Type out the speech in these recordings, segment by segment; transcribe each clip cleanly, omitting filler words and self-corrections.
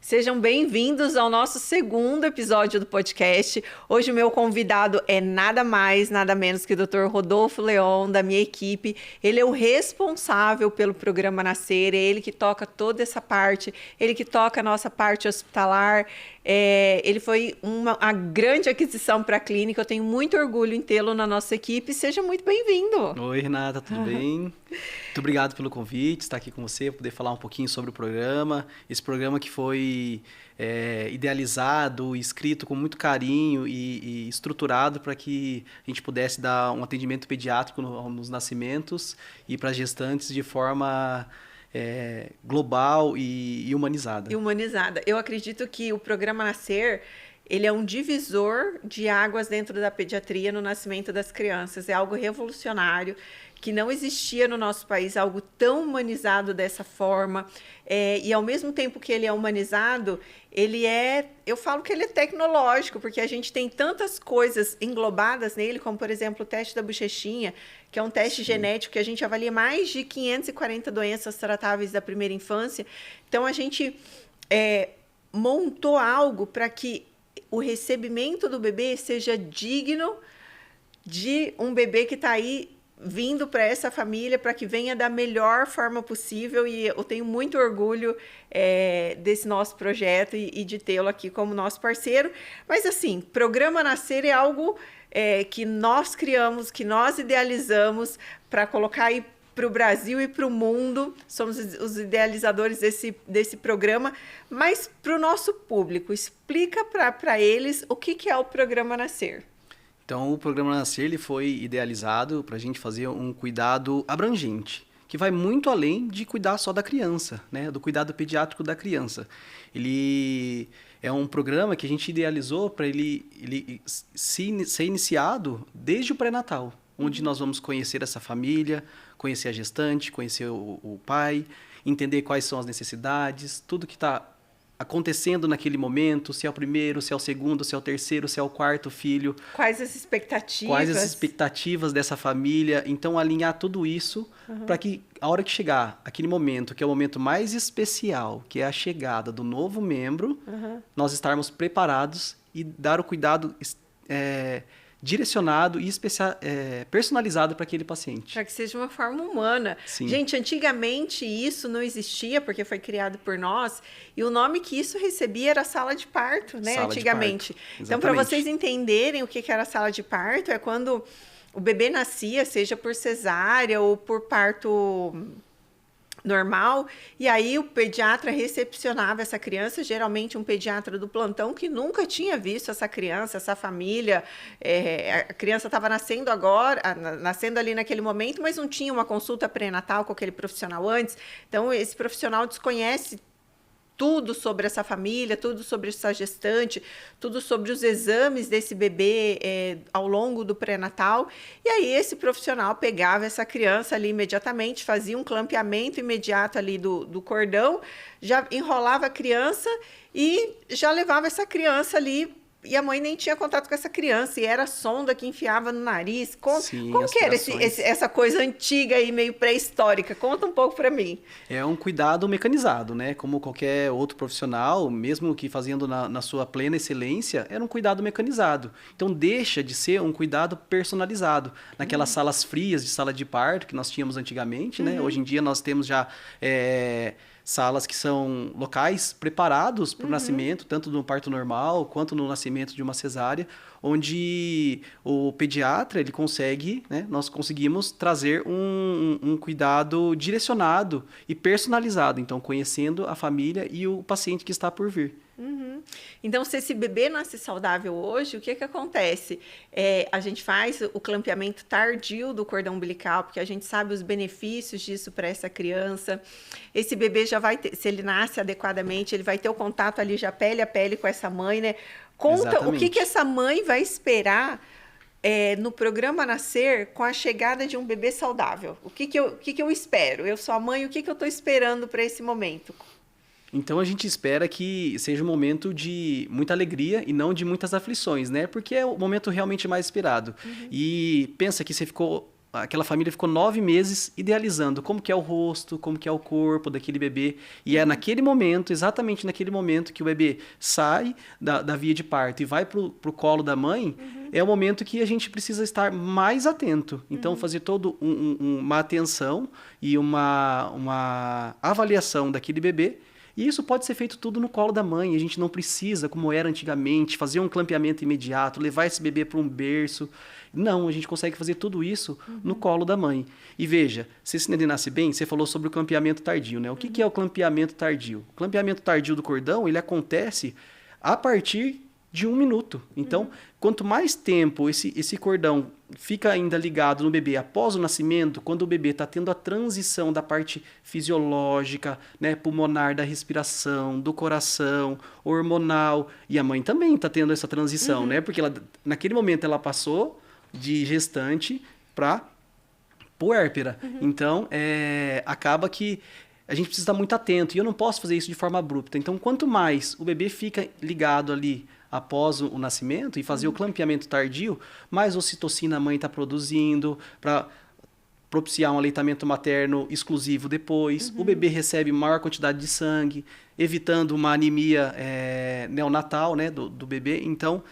Sejam bem-vindos ao nosso segundo episódio do podcast. Hoje o meu convidado é nada mais, nada menos que o Dr. Rodolfo Leon, da minha equipe. Ele é o responsável pelo programa Nascer, é ele que toca toda essa parte, ele que toca a nossa parte hospitalar. Ele foi uma grande aquisição para a clínica, eu tenho muito orgulho em tê-lo na nossa equipe. Seja muito bem-vindo. Oi, Renata, tudo bem? Muito obrigado pelo convite, estar aqui com você, poder falar um pouquinho sobre o programa. Esse programa que foi idealizado, escrito com muito carinho e estruturado para que a gente pudesse dar um atendimento pediátrico nos nascimentos e para gestantes de forma global e humanizada. E humanizada. Eu acredito que o programa Nascer, ele é um divisor de águas dentro da pediatria no nascimento das crianças. É algo revolucionário, que não existia no nosso país, algo tão humanizado dessa forma. E ao mesmo tempo que ele é humanizado, eu falo que ele é tecnológico, porque a gente tem tantas coisas englobadas nele, como, por exemplo, o teste da bochechinha, que é um teste genético que a gente avalia mais de 540 doenças tratáveis da primeira infância. Então, a gente montou algo para que o recebimento do bebê seja digno de um bebê que está aí vindo para essa família, para que venha da melhor forma possível, e eu tenho muito orgulho desse nosso projeto e de tê-lo aqui como nosso parceiro. Mas assim, Programa Nascer é algo que nós criamos, que nós idealizamos para colocar aí para o Brasil e para o mundo. Somos os idealizadores desse programa, mas para o nosso público, explica para eles o que é o Programa Nascer. Então, o Programa Nascer ele foi idealizado para a gente fazer um cuidado abrangente, que vai muito além de cuidar só da criança, né? Do cuidado pediátrico da criança. Ele é um programa que a gente idealizou para ele ser iniciado desde o pré-natal, onde nós vamos conhecer essa família, conhecer a gestante, conhecer o pai, entender quais são as necessidades, tudo que está acontecendo naquele momento, se é o primeiro, se é o segundo, se é o terceiro, se é o quarto filho. Quais as expectativas? Quais as expectativas dessa família. Então, alinhar tudo isso para que, a hora que chegar aquele momento, que é o momento mais especial, que é a chegada do novo membro, nós estarmos preparados e dar o cuidado direcionado e personalizado para aquele paciente. Para que seja uma forma humana. Sim. Gente, antigamente isso não existia, porque foi criado por nós, e o nome que isso recebia era sala de parto, né? Sala antigamente. de parto. Então, para vocês entenderem o que era sala de parto, é quando o bebê nascia, seja por cesárea ou por parto normal, e aí o pediatra recepcionava essa criança, geralmente um pediatra do plantão que nunca tinha visto essa criança, essa família. A criança estava nascendo agora, nascendo ali naquele momento, mas não tinha uma consulta pré-natal com aquele profissional antes. Então, esse profissional desconhece tudo sobre essa família, tudo sobre essa gestante, tudo sobre os exames desse bebê ao longo do pré-natal. E aí esse profissional pegava essa criança ali imediatamente, fazia um clampeamento imediato ali do cordão, já enrolava a criança e já levava essa criança ali. E a mãe nem tinha contato com essa criança, e era a sonda que enfiava no nariz. Como que era essa coisa antiga e meio pré-histórica? Conta um pouco para mim. É um cuidado mecanizado, né? Como qualquer outro profissional, mesmo que fazendo na sua plena excelência, era um cuidado mecanizado. Então, deixa de ser um cuidado personalizado. Naquelas salas frias de sala de parto que nós tínhamos antigamente, né? Hoje em dia nós temos já salas que são locais preparados para o nascimento, tanto no parto normal quanto no nascimento de uma cesárea, onde o pediatra ele consegue, né, nós conseguimos trazer um cuidado direcionado e personalizado, então conhecendo a família e o paciente que está por vir. Então, se esse bebê nasce saudável hoje, o que acontece? A gente faz o clampeamento tardio do cordão umbilical, porque a gente sabe os benefícios disso para essa criança. Esse bebê já vai ter, se ele nasce adequadamente, ele vai ter o contato ali já pele a pele com essa mãe, né? Conta Exatamente. o que essa mãe vai esperar no Programa Nascer com a chegada de um bebê saudável. O que eu espero? Eu sou a mãe, o que eu estou esperando para esse momento? Então a gente espera que seja um momento de muita alegria e não de muitas aflições, né? Porque é o momento realmente mais esperado. E pensa que você ficou aquela família ficou 9 meses idealizando como que é o rosto, como que é o corpo daquele bebê. E é naquele momento, exatamente naquele momento que o bebê sai da via de parto e vai pro colo da mãe, é o momento que a gente precisa estar mais atento. Então, fazer toda uma atenção e uma avaliação daquele bebê. E isso pode ser feito tudo no colo da mãe. A gente não precisa, como era antigamente, fazer um clampeamento imediato, levar esse bebê para um berço. Não, a gente consegue fazer tudo isso no colo da mãe. E veja, se esse neném nasce bem, você falou sobre o clampeamento tardio, né? O que é o clampeamento tardio? O clampeamento tardio do cordão, ele acontece a partir de 1 minuto. Então, quanto mais tempo esse cordão fica ainda ligado no bebê após o nascimento, quando o bebê está tendo a transição da parte fisiológica, né, pulmonar, da respiração, do coração, hormonal, e a mãe também está tendo essa transição, né? Porque naquele momento ela passou de gestante para puérpera. Então, acaba que a gente precisa estar muito atento. E eu não posso fazer isso de forma abrupta. Então, quanto mais o bebê fica ligado ali após o nascimento e fazer o clampeamento tardio, mais ocitocina a mãe está produzindo para propiciar um aleitamento materno exclusivo depois. O bebê recebe maior quantidade de sangue, evitando uma anemia neonatal, né, do bebê. Então,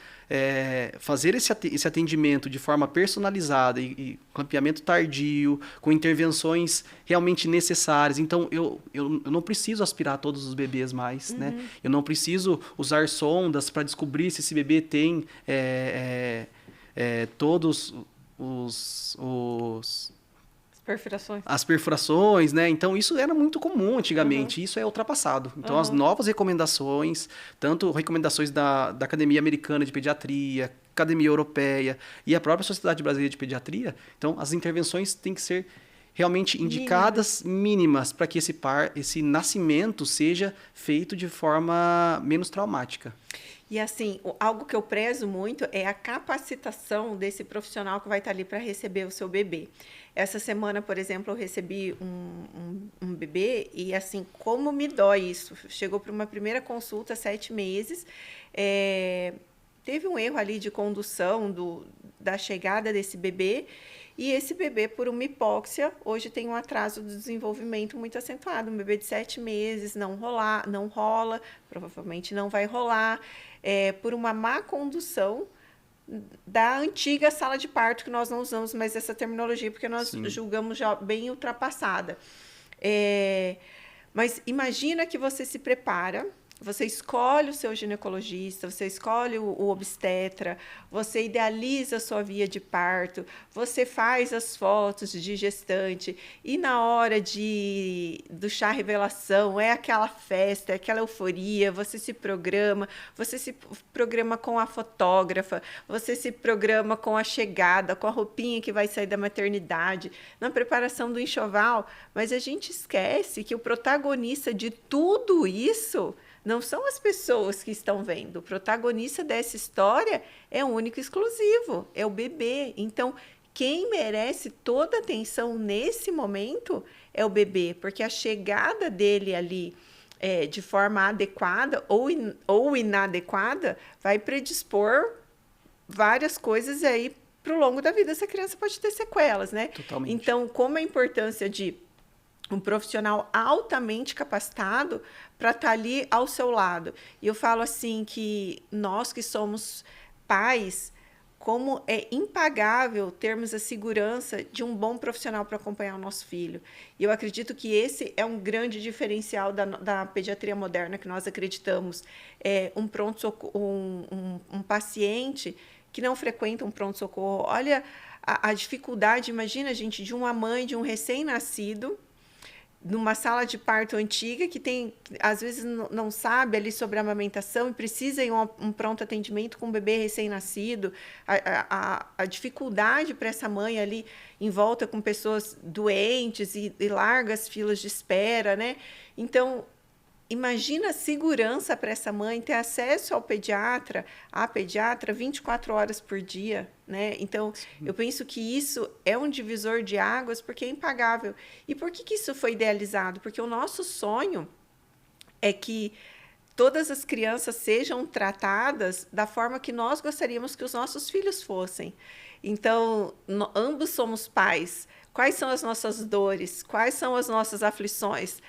fazer esse atendimento de forma personalizada e clampeamento tardio, com intervenções realmente necessárias. Então, eu não preciso aspirar todos os bebês mais, né? Eu não preciso usar sondas para descobrir se esse bebê tem todos as perfurações, né? Então, isso era muito comum antigamente, isso é ultrapassado. Então, as novas recomendações, tanto recomendações da Academia Americana de Pediatria, Academia Europeia e a própria Sociedade Brasileira de Pediatria, então, as intervenções têm que ser realmente indicadas mínimas para que esse nascimento seja feito de forma menos traumática. E assim, algo que eu prezo muito é a capacitação desse profissional que vai estar ali para receber o seu bebê. Essa semana, por exemplo, eu recebi um bebê e assim, como me dói isso. Chegou para uma primeira consulta, 7 meses, teve um erro ali de condução da chegada desse bebê. E esse bebê, por uma hipóxia, hoje tem um atraso do desenvolvimento muito acentuado. Um bebê de 7 meses não rola, provavelmente não vai rolar, por uma má condução da antiga sala de parto, que nós não usamos mais essa terminologia, porque nós julgamos já bem ultrapassada. Mas imagina que você se prepara, você escolhe o seu ginecologista, você escolhe o obstetra, você idealiza a sua via de parto, você faz as fotos de gestante e na hora do chá revelação é aquela festa, é aquela euforia, você se programa com a fotógrafa, você se programa com a chegada, com a roupinha que vai sair da maternidade, na preparação do enxoval, mas a gente esquece que o protagonista de tudo isso não são as pessoas que estão vendo. O protagonista dessa história é único e exclusivo, é o bebê. Então, quem merece toda a atenção nesse momento é o bebê, porque a chegada dele ali de forma adequada ou inadequada vai predispor várias coisas aí para o longo da vida. Essa criança pode ter sequelas, né? Totalmente. Então, como a importância de um profissional altamente capacitado para estar ali ao seu lado. E eu falo assim que nós que somos pais, como é impagável termos a segurança de um bom profissional para acompanhar o nosso filho. E eu acredito que esse é um grande diferencial da pediatria moderna, que nós acreditamos. Um paciente que não frequenta um pronto-socorro. Olha a dificuldade, imagina, gente, de uma mãe de um recém-nascido, numa sala de parto antiga, que às vezes não sabe ali sobre a amamentação e precisa ir um pronto atendimento com um bebê recém-nascido, a dificuldade para essa mãe ali em volta com pessoas doentes e largas filas de espera, né? Então, imagina a segurança para essa mãe ter acesso à pediatra 24 horas por dia, né? Então, eu penso que isso é um divisor de águas porque é impagável. E por que isso foi idealizado? Porque o nosso sonho é que todas as crianças sejam tratadas da forma que nós gostaríamos que os nossos filhos fossem. Então, ambos somos pais. Quais são as nossas dores? Quais são as nossas aflições?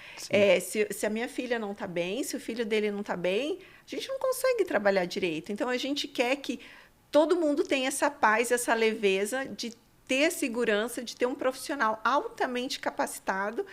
Se a minha filha não está bem, se o filho dele não está bem, a gente não consegue trabalhar direito. Então, a gente quer que todo mundo tenha essa paz, essa leveza de ter a segurança de ter um profissional altamente capacitado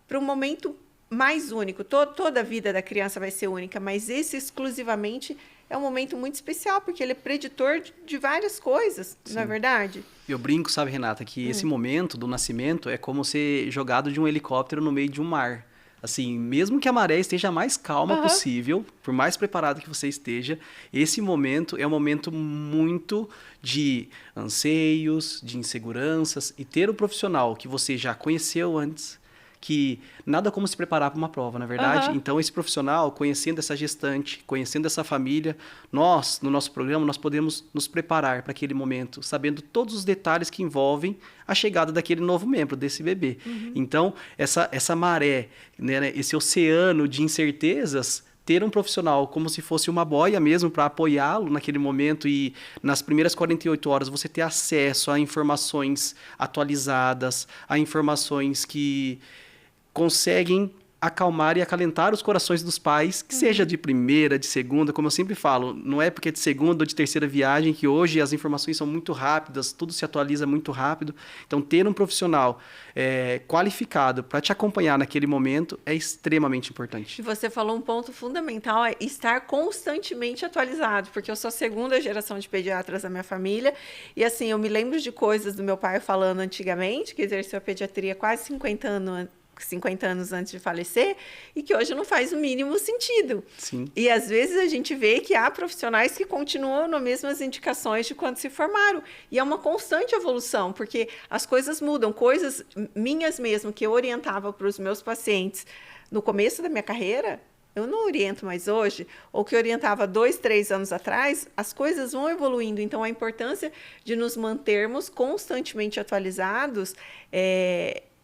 para um momento mais único. Toda a vida da criança vai ser única, mas esse exclusivamente é um momento muito especial, porque ele é preditor de várias coisas, Sim. não é verdade? Eu brinco, sabe, Renata, que esse momento do nascimento é como ser jogado de um helicóptero no meio de um mar. Assim, mesmo que a maré esteja a mais calma possível, por mais preparado que você esteja, esse momento é um momento muito de anseios, de inseguranças, e ter um profissional que você já conheceu antes, que nada como se preparar para uma prova, na verdade. Então, esse profissional, conhecendo essa gestante, conhecendo essa família, nós, no nosso programa, nós podemos nos preparar para aquele momento, sabendo todos os detalhes que envolvem a chegada daquele novo membro, desse bebê. Então, essa maré, né, esse oceano de incertezas, ter um profissional como se fosse uma boia mesmo para apoiá-lo naquele momento e nas primeiras 48 horas você ter acesso a informações atualizadas, a informações que conseguem acalmar e acalentar os corações dos pais, que seja de primeira, de segunda, como eu sempre falo, não é porque é de segunda ou de terceira viagem que hoje as informações são muito rápidas, tudo se atualiza muito rápido. Então, ter um profissional qualificado para te acompanhar naquele momento é extremamente importante. E você falou um ponto fundamental, é estar constantemente atualizado, porque eu sou a segunda geração de pediatras da minha família, e assim, eu me lembro de coisas do meu pai falando antigamente, que exerceu a pediatria quase 50 anos antes de falecer, e que hoje não faz o mínimo sentido. Sim. E às vezes a gente vê que há profissionais que continuam nas mesmas indicações de quando se formaram. E é uma constante evolução, porque as coisas mudam. Coisas minhas mesmo que eu orientava para os meus pacientes no começo da minha carreira, eu não oriento mais hoje, ou que eu orientava 2, 3 anos atrás, as coisas vão evoluindo. Então, a importância de nos mantermos constantemente atualizados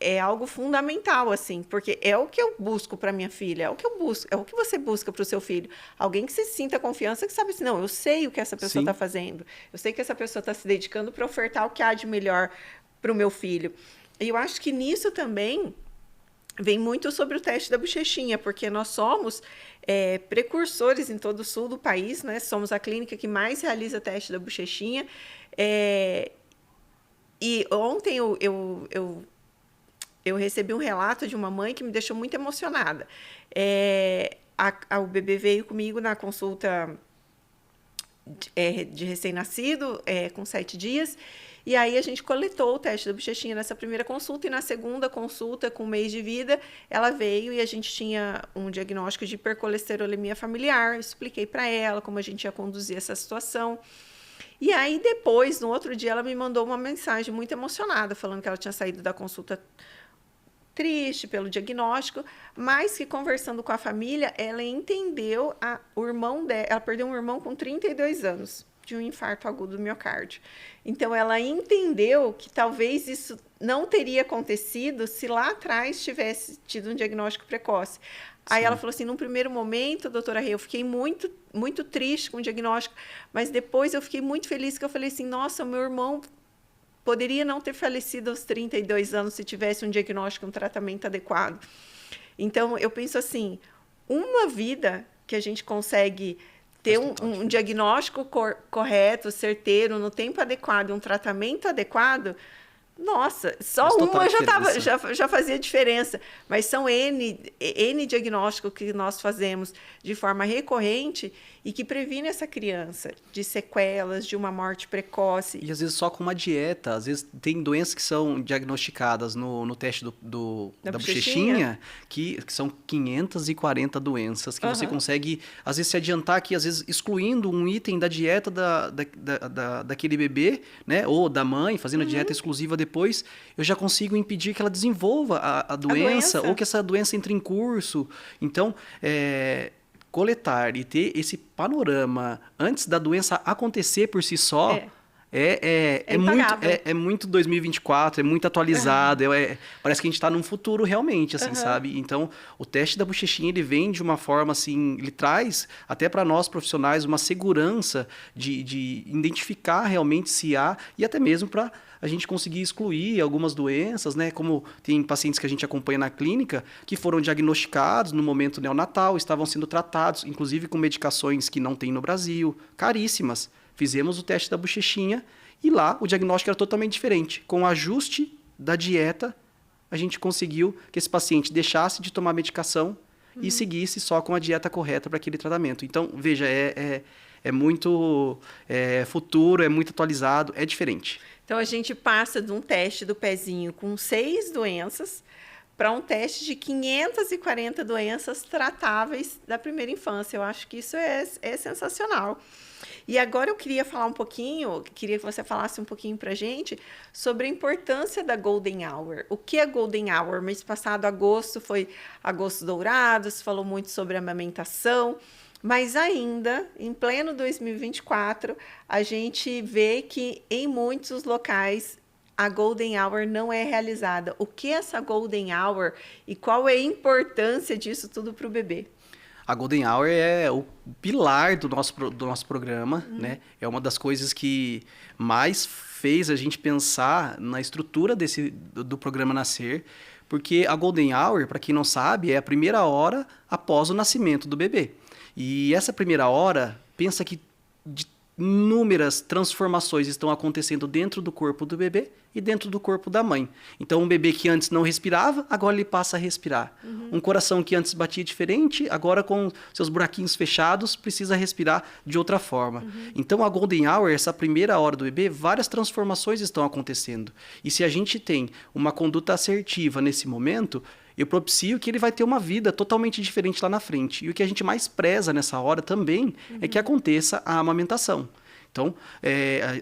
é algo fundamental, assim, porque é o que eu busco para minha filha, é o que eu busco, é o que você busca para o seu filho. Alguém que se sinta confiança, que sabe assim, não, eu sei o que essa pessoa está fazendo, eu sei que essa pessoa está se dedicando para ofertar o que há de melhor para o meu filho. E eu acho que nisso também vem muito sobre o teste da bochechinha, porque nós somos precursores em todo o sul do país, né? Somos a clínica que mais realiza teste da bochechinha. E ontem eu recebi um relato de uma mãe que me deixou muito emocionada. O bebê veio comigo na consulta de recém-nascido, com 7 dias, e aí a gente coletou o teste da bochechinha nessa primeira consulta, e na segunda consulta, com 1 mês de vida, ela veio e a gente tinha um diagnóstico de hipercolesterolemia familiar. Expliquei para ela como a gente ia conduzir essa situação. E aí, depois, no outro dia, ela me mandou uma mensagem muito emocionada, falando que ela tinha saído da consulta triste pelo diagnóstico, mas que, conversando com a família, ela entendeu o irmão dela. Ela perdeu um irmão com 32 anos, de um infarto agudo do miocárdio. Então, ela entendeu que talvez isso não teria acontecido se lá atrás tivesse tido um diagnóstico precoce. Aí ela falou assim, num primeiro momento, doutora Rê, eu fiquei muito, muito triste com o diagnóstico, mas depois eu fiquei muito feliz, que eu falei assim, nossa, meu irmão poderia não ter falecido aos 32 anos se tivesse um diagnóstico, um tratamento adequado. Então, eu penso assim, uma vida que a gente consegue ter um diagnóstico correto, certeiro, no tempo adequado, um tratamento adequado, nossa, só uma já fazia diferença. Mas são N diagnósticos que nós fazemos de forma recorrente e que previne essa criança de sequelas, de uma morte precoce. E às vezes só com uma dieta. Às vezes tem doenças que são diagnosticadas no teste da bochechinha, que são 540 doenças que você consegue, às vezes, se adiantar aqui, às vezes excluindo um item da dieta daquele bebê, né? Ou da mãe, fazendo a dieta exclusiva depois, eu já consigo impedir que ela desenvolva a doença, ou que essa doença entre em curso. Então, coletar e ter esse panorama antes da doença acontecer por si só É impagável. É muito 2024, é muito atualizado, parece que a gente está num futuro realmente, assim, Aham. sabe? Então, o teste da bochechinha, ele vem de uma forma, assim, ele traz até para nós profissionais uma segurança de identificar realmente se há, e até mesmo para a gente conseguir excluir algumas doenças, né? Como tem pacientes que a gente acompanha na clínica que foram diagnosticados no momento neonatal, estavam sendo tratados, inclusive com medicações que não tem no Brasil, caríssimas. Fizemos o teste da bochechinha e lá o diagnóstico era totalmente diferente. Com o ajuste da dieta, a gente conseguiu que esse paciente deixasse de tomar medicação e seguisse só com a dieta correta para aquele tratamento. Então, veja, é muito futuro, é muito atualizado, é diferente. Então, a gente passa de um teste do pezinho com 6 doenças para um teste de 540 doenças tratáveis da primeira infância. Eu acho que isso é sensacional. E agora eu queria falar um pouquinho, queria que você falasse um pouquinho para a gente sobre a importância da Golden Hour. O que é Golden Hour? Mês passado, agosto, foi agosto dourado, se falou muito sobre a amamentação, mas ainda, em pleno 2024, a gente vê que em muitos locais a Golden Hour não é realizada. O que é essa Golden Hour e qual é a importância disso tudo para o bebê? A Golden Hour é o pilar do nosso programa, né? É uma das coisas que mais fez a gente pensar na estrutura do programa Nascer, porque a Golden Hour, para quem não sabe, é a primeira hora após o nascimento do bebê. E essa primeira hora, pensa que inúmeras transformações estão acontecendo dentro do corpo do bebê e dentro do corpo da mãe. Então, um bebê que antes não respirava, agora ele passa a respirar. Um coração que antes batia diferente, agora com seus buraquinhos fechados, precisa respirar de outra forma. Então, a Golden Hour, essa primeira hora do bebê, várias transformações estão acontecendo. E se a gente tem uma conduta assertiva nesse momento, eu propicio que ele vai ter uma vida totalmente diferente lá na frente. E o que a gente mais preza nessa hora também é que aconteça a amamentação. Então,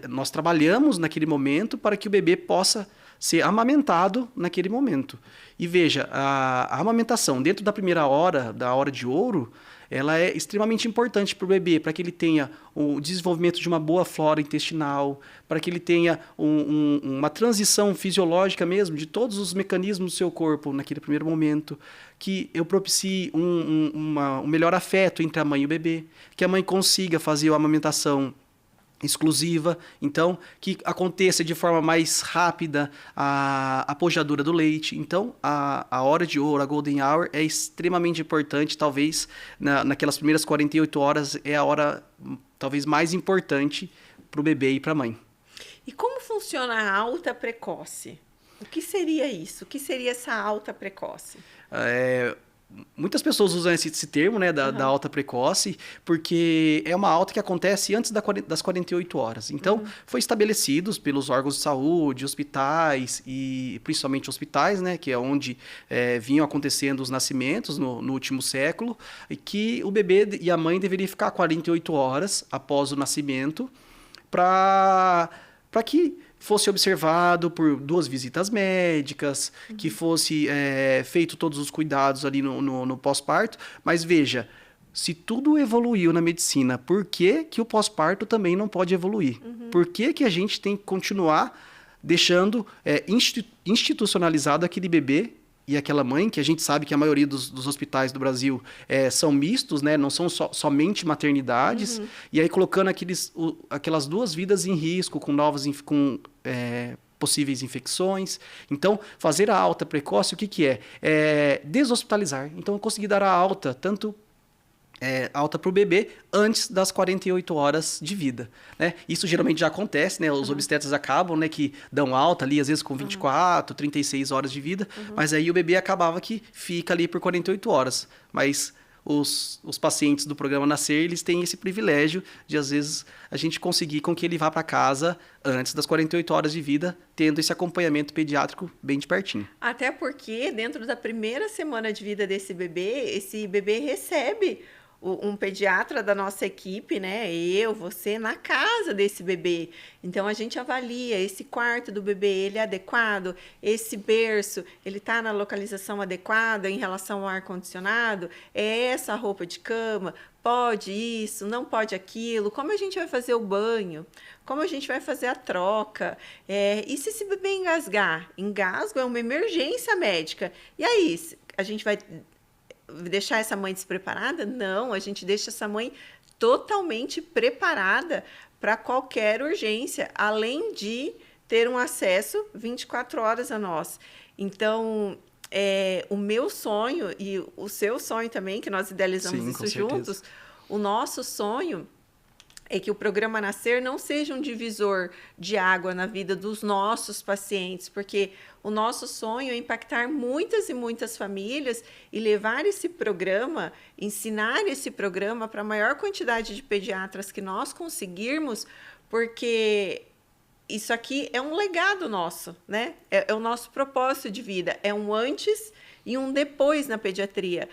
nós trabalhamos naquele momento para que o bebê possa ser amamentado naquele momento. E veja, a amamentação dentro da primeira hora, da hora de ouro, ela é extremamente importante para o bebê, para que ele tenha o desenvolvimento de uma boa flora intestinal, para que ele tenha uma transição fisiológica mesmo de todos os mecanismos do seu corpo naquele primeiro momento, que eu propicie um melhor afeto entre a mãe e o bebê, que a mãe consiga fazer a amamentação exclusiva, então que aconteça de forma mais rápida a pojadura do leite. Então a hora de ouro, a Golden Hour, é extremamente importante. Talvez naquelas primeiras 48 horas é a hora talvez mais importante para o bebê e para a mãe. E como funciona a alta precoce? O que seria isso? O que seria essa alta precoce? Muitas pessoas usam esse termo, né, da alta precoce, porque é uma alta que acontece antes das 48 horas. Então, foi estabelecidos pelos órgãos de saúde, hospitais, e principalmente hospitais, né, que é onde vinham acontecendo os nascimentos no último século, e que o bebê e a mãe deveriam ficar 48 horas após o nascimento para que fosse observado por 2 visitas médicas, que fosse feito todos os cuidados ali no pós-parto. Mas veja, se tudo evoluiu na medicina, por que o pós-parto também não pode evoluir? Por que a gente tem que continuar deixando institucionalizado aquele bebê e aquela mãe, que a gente sabe que a maioria dos hospitais do Brasil são mistos, né? Não são somente maternidades, e aí colocando aquelas 2 vidas em risco com possíveis infecções. Então, fazer a alta precoce, o que é? Deshospitalizar. Então, eu consegui dar a alta, tanto alta para o bebê antes das 48 horas de vida, né? Isso geralmente já acontece, né? Os obstetras acabam, né, que dão alta ali, às vezes com 24, 36 horas de vida, mas aí o bebê acabava que fica ali por 48 horas. Mas os pacientes do programa Nascer, eles têm esse privilégio de, às vezes, a gente conseguir com que ele vá para casa antes das 48 horas de vida, tendo esse acompanhamento pediátrico bem de pertinho. Até porque, dentro da primeira semana de vida desse bebê, esse bebê recebe um pediatra da nossa equipe, né? Eu, você, na casa desse bebê. Então, a gente avalia esse quarto do bebê, ele é adequado? Esse berço, ele está na localização adequada em relação ao ar-condicionado? É essa a roupa de cama? Pode isso, não pode aquilo? Como a gente vai fazer o banho? Como a gente vai fazer a troca? E se esse bebê engasgar? Engasgo é uma emergência médica. E aí, a gente vai deixar essa mãe despreparada? Não, a gente deixa essa mãe totalmente preparada para qualquer urgência, além de ter um acesso 24 horas a nós. Então, o meu sonho e o seu sonho também, que nós idealizamos Sim, isso juntos, o nosso sonho é que o programa Nascer não seja um divisor de água na vida dos nossos pacientes, porque o nosso sonho é impactar muitas e muitas famílias e levar esse programa, ensinar esse programa para a maior quantidade de pediatras que nós conseguirmos, porque isso aqui é um legado nosso, né? É o nosso propósito de vida, é um antes e um depois na pediatria.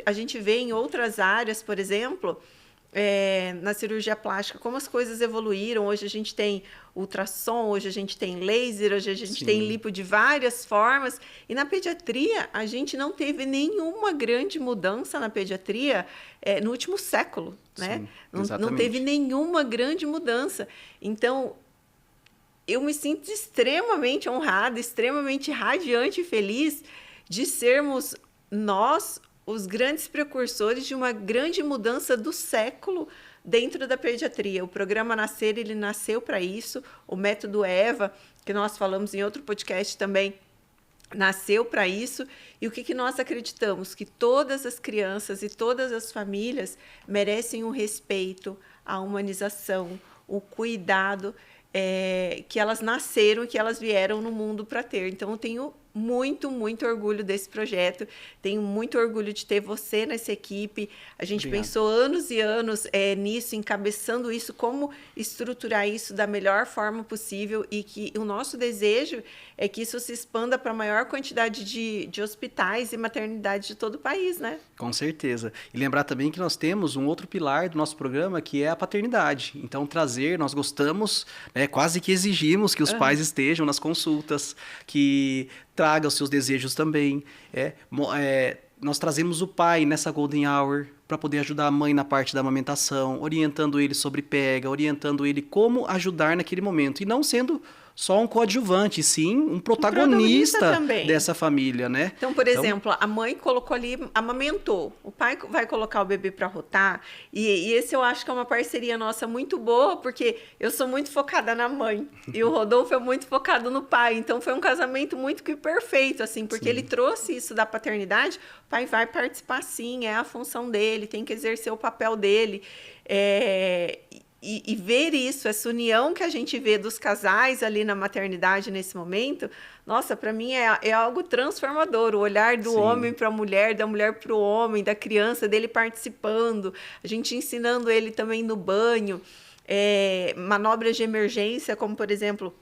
A gente vê em outras áreas, por exemplo, na cirurgia plástica, como as coisas evoluíram. Hoje a gente tem ultrassom, hoje a gente tem laser, hoje a gente tem lipo de várias formas. E na pediatria, a gente não teve nenhuma grande mudança na pediatria no último século, né? Não teve nenhuma grande mudança. Então, eu me sinto extremamente honrada, extremamente radiante e feliz de sermos nós os grandes precursores de uma grande mudança do século dentro da pediatria. O programa Nascer, ele nasceu para isso. O método EVA, que nós falamos em outro podcast também, nasceu para isso. E o que nós acreditamos? Que todas as crianças e todas as famílias merecem o respeito, a humanização, o cuidado que elas nasceram, que elas vieram no mundo para ter. Então, eu tenho muito, muito orgulho desse projeto. Tenho muito orgulho de ter você nessa equipe. A gente pensou anos e anos nisso, encabeçando isso, como estruturar isso da melhor forma possível, e que o nosso desejo é que isso se expanda para a maior quantidade de hospitais e maternidades de todo o país, né? Com certeza. E lembrar também que nós temos um outro pilar do nosso programa, que é a paternidade. Então, nós gostamos, quase que exigimos que os pais estejam nas consultas, que traga os seus desejos também. Nós trazemos o pai nessa golden hour para poder ajudar a mãe na parte da amamentação, orientando ele sobre pega, orientando ele como ajudar naquele momento, e não sendo só um coadjuvante, sim um protagonista dessa família, né? Então, por exemplo, a mãe colocou ali, amamentou, o pai vai colocar o bebê para rotar, e esse eu acho que é uma parceria nossa muito boa, porque eu sou muito focada na mãe, e o Rodolfo é muito focado no pai, então foi um casamento muito que perfeito, assim, porque ele trouxe isso da paternidade. O pai vai participar, sim, é a função dele, tem que exercer o papel dele, E ver isso, essa união que a gente vê dos casais ali na maternidade nesse momento, nossa, para mim é algo transformador. O olhar do homem para a mulher, da mulher para o homem, da criança, dele participando, a gente ensinando ele também no banho, manobras de emergência, como, por exemplo,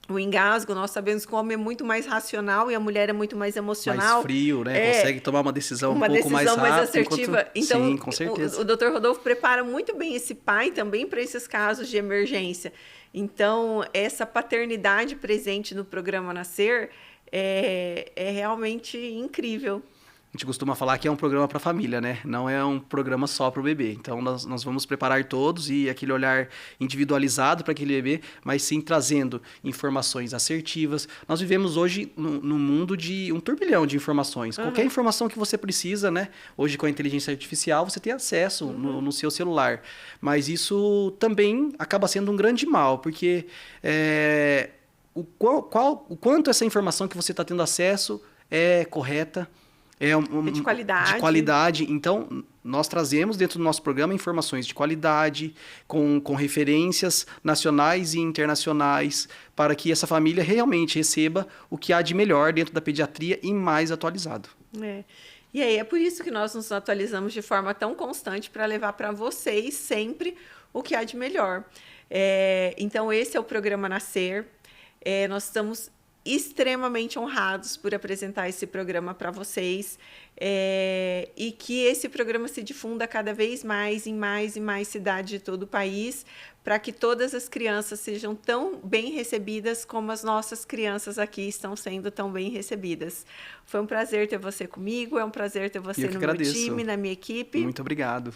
o engasgo. Nós sabemos que o homem é muito mais racional e a mulher é muito mais emocional. Mais frio, né? Consegue tomar uma decisão um pouco mais rápida. Mais assertiva. Então, sim, com certeza. O Dr. Rodolfo prepara muito bem esse pai também para esses casos de emergência. Então, essa paternidade presente no programa Nascer é realmente incrível. A gente costuma falar que é um programa para a família, né? Não é um programa só para o bebê. Então, nós vamos preparar todos e aquele olhar individualizado para aquele bebê, mas sim trazendo informações assertivas. Nós vivemos hoje num mundo de um turbilhão de informações. Qualquer informação que você precisa, né? Hoje, com a inteligência artificial, você tem acesso no seu celular. Mas isso também acaba sendo um grande mal, porque o quanto essa informação que você está tendo acesso é correta, de qualidade. De qualidade. Então, nós trazemos dentro do nosso programa informações de qualidade, com referências nacionais e internacionais, para que essa família realmente receba o que há de melhor dentro da pediatria e mais atualizado. E aí, é por isso que nós nos atualizamos de forma tão constante, para levar para vocês sempre o que há de melhor. Então, esse é o programa Nascer. Nós estamos extremamente honrados por apresentar esse programa para vocês, e que esse programa se difunda cada vez mais em mais e mais cidades de todo o país, para que todas as crianças sejam tão bem recebidas como as nossas crianças aqui estão sendo tão bem recebidas. Foi um prazer ter você comigo, é um prazer ter você no meu time, na minha equipe. Muito obrigado.